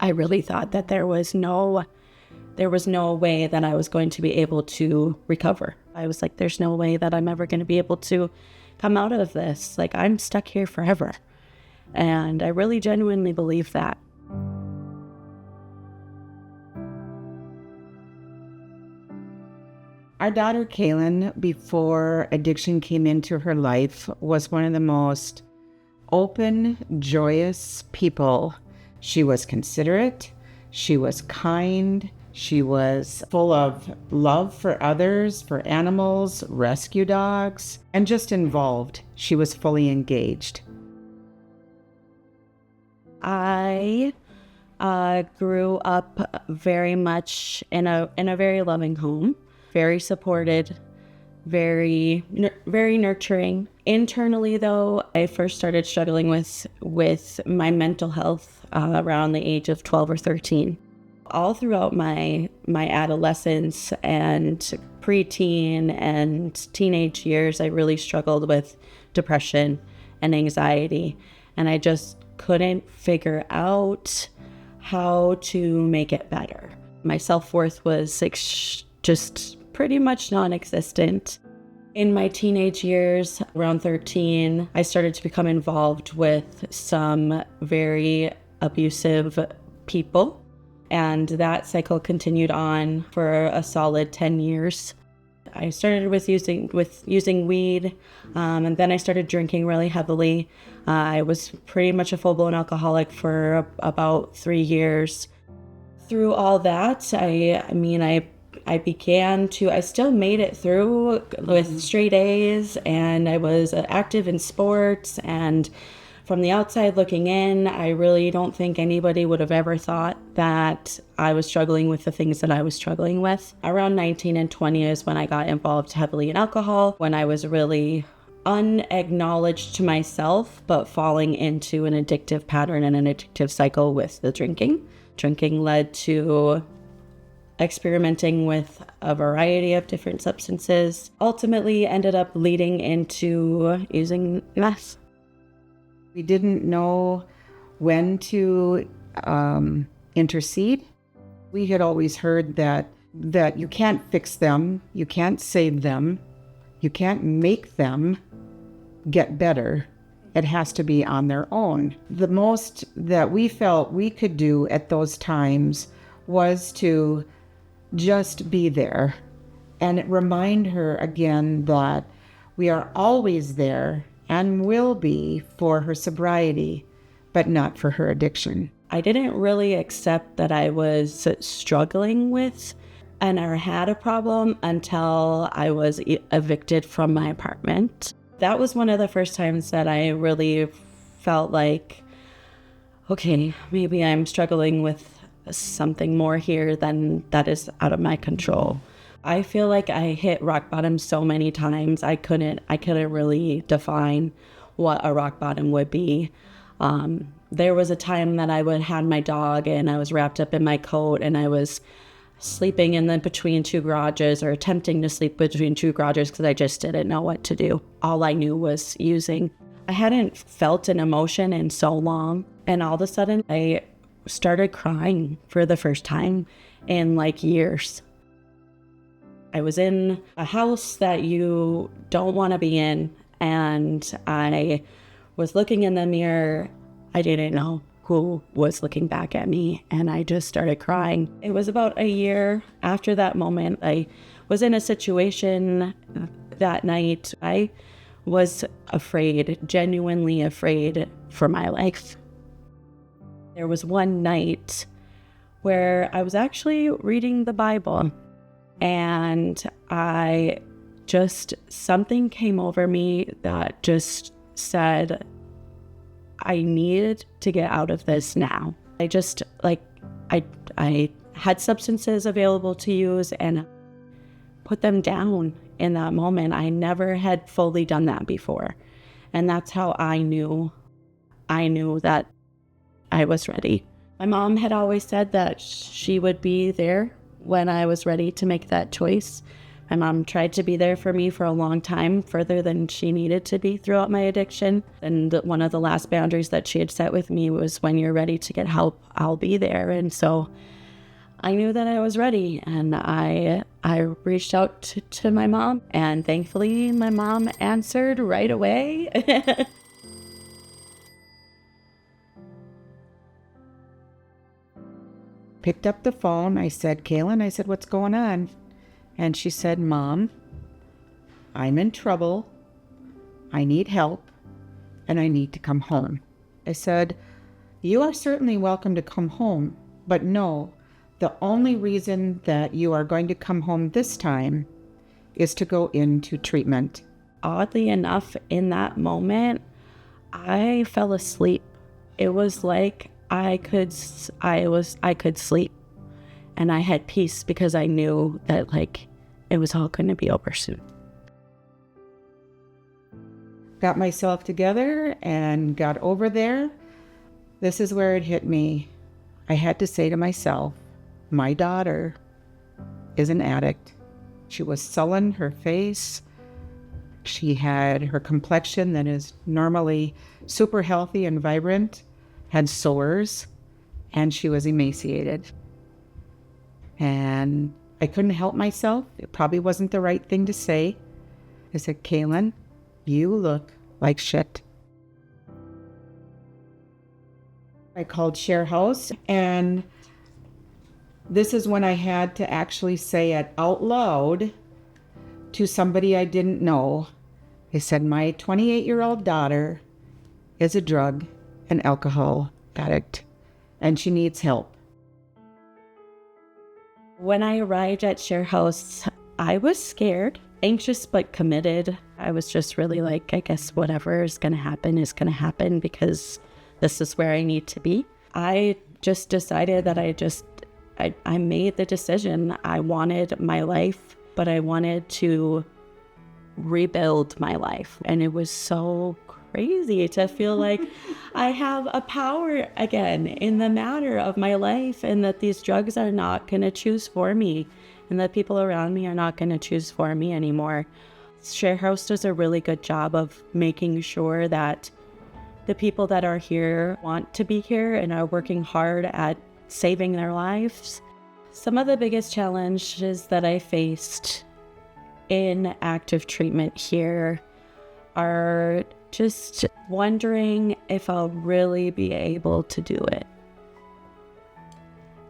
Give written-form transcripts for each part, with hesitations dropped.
I really thought that there was no way that I was going to be able to recover. I was like, there's no way that I'm ever going to be able to come out of this. Like, I'm stuck here forever. And I really genuinely believe that. Our daughter, Kaylin, before addiction came into her life, was one of the most open, joyous people. She was considerate. She was kind. She was full of love for others, for animals, rescue dogs, and just involved. She was fully engaged. I grew up very much in a very loving home, very supported, very nurturing. Internally, though, I first started struggling with my mental health around the age of 12 or 13. All throughout my adolescence and preteen and teenage years, I really struggled with depression and anxiety, and I just couldn't figure out how to make it better. My self-worth was just pretty much non-existent. In my teenage years, around 13, I started to become involved with some very abusive people, and that cycle continued on for a solid 10 years. I started with using weed, and then I started drinking really heavily. I was pretty much a full-blown alcoholic for about 3 years. Through all that, I still made it through with straight A's, and I was active in sports, and from the outside looking in, I really don't think anybody would have ever thought that I was struggling with the things that I was struggling with. Around 19 and 20 is when I got involved heavily in alcohol, when I was really unacknowledged to myself, but falling into an addictive pattern and an addictive cycle with the drinking. Drinking led to experimenting with a variety of different substances, ultimately ended up leading into using meth. We didn't know when to intercede. We had always heard that you can't fix them, you can't save them, you can't make them get better. It has to be on their own. The most that we felt we could do at those times was to just be there and remind her again that we are always there and will be for her sobriety, but not for her addiction. I didn't really accept that I was struggling with and or had a problem until I was evicted from my apartment. That was one of the first times that I really felt like, okay, maybe I'm struggling with something more here than that is out of my control. I feel like I hit rock bottom so many times. I couldn't really define what a rock bottom would be. There was a time that I had my dog and I was wrapped up in my coat and I was sleeping in between two garages, or attempting to sleep between two garages, because I just didn't know what to do. All I knew was using. I hadn't felt an emotion in so long, and all of a sudden I started crying for the first time in years. I was in a house that you don't want to be in, and I was looking in the mirror. I didn't know who was looking back at me, and I just started crying. It was about a year after that moment. I was in a situation that night. I was afraid, genuinely afraid for my life. There was one night where I was actually reading the Bible, and something came over me that just said, I needed to get out of this now. I had substances available to use and put them down in that moment. I never had fully done that before. And that's how I knew that I was ready. My mom had always said that she would be there when I was ready to make that choice, My mom tried to be there for me for a long time, further than she needed to be throughout my addiction. And one of the last boundaries that she had set with me was, when you're ready to get help, I'll be there. And so I knew that I was ready, and I reached out to my mom, and thankfully my mom answered right away. Picked up the phone. I said, Kaylin, I said, what's going on? And she said, Mom, I'm in trouble. I need help, and I need to come home. I said, you are certainly welcome to come home, but no, the only reason that you are going to come home this time is to go into treatment. Oddly enough, in that moment, I fell asleep. It was like I could sleep, and I had peace because I knew that it was all going to be over soon. Got myself together and got over there. This is where it hit me. I had to say to myself, my daughter is an addict. She was sullen, her face. She had her complexion that is normally super healthy and vibrant, had sores, and she was emaciated. And I couldn't help myself. It probably wasn't the right thing to say. I said, Kaylin, you look like shit. I called ShareHouse, and this is when I had to actually say it out loud to somebody I didn't know. I said, my 28-year-old daughter is a drug and alcohol addict, and she needs help. When I arrived at ShareHouse, I was scared, anxious, but committed. I was just really I guess whatever is going to happen because this is where I need to be. I just decided that I made the decision. I wanted my life, but I wanted to rebuild my life. And it was so crazy to feel like I have a power again in the matter of my life, and that these drugs are not going to choose for me, and that people around me are not going to choose for me anymore. ShareHouse does a really good job of making sure that the people that are here want to be here and are working hard at saving their lives. Some of the biggest challenges that I faced in active treatment here are just wondering if I'll really be able to do it,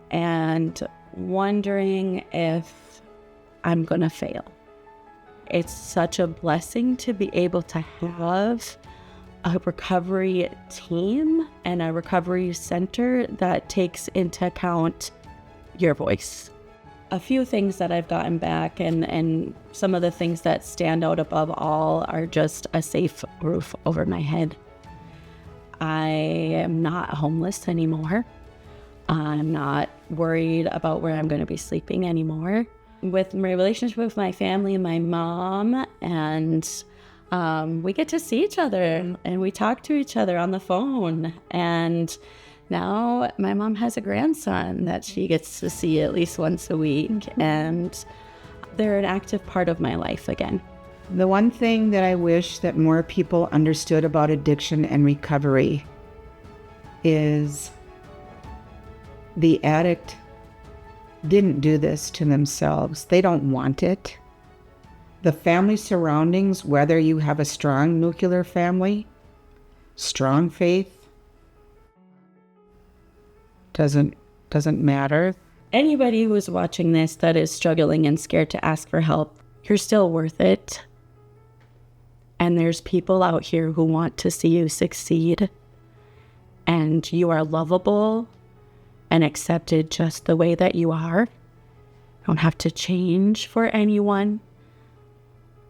and wondering if I'm gonna fail. It's such a blessing to be able to have a recovery team and a recovery center that takes into account your voice. A few things that I've gotten back, and some of the things that stand out above all, are just a safe roof over my head. I am not homeless anymore. I'm not worried about where I'm going to be sleeping anymore. With my relationship with my family and my mom, and we get to see each other and we talk to each other on the phone. And now my mom has a grandson that she gets to see at least once a week, and they're an active part of my life again. The one thing that I wish that more people understood about addiction and recovery is the addict didn't do this to themselves. They don't want it. The family surroundings, whether you have a strong nuclear family, strong faith, doesn't matter. Anybody who's watching this that is struggling and scared to ask for help, you're still worth it. And there's people out here who want to see you succeed. And you are lovable and accepted just the way that you are. You don't have to change for anyone,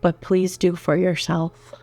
but please do for yourself.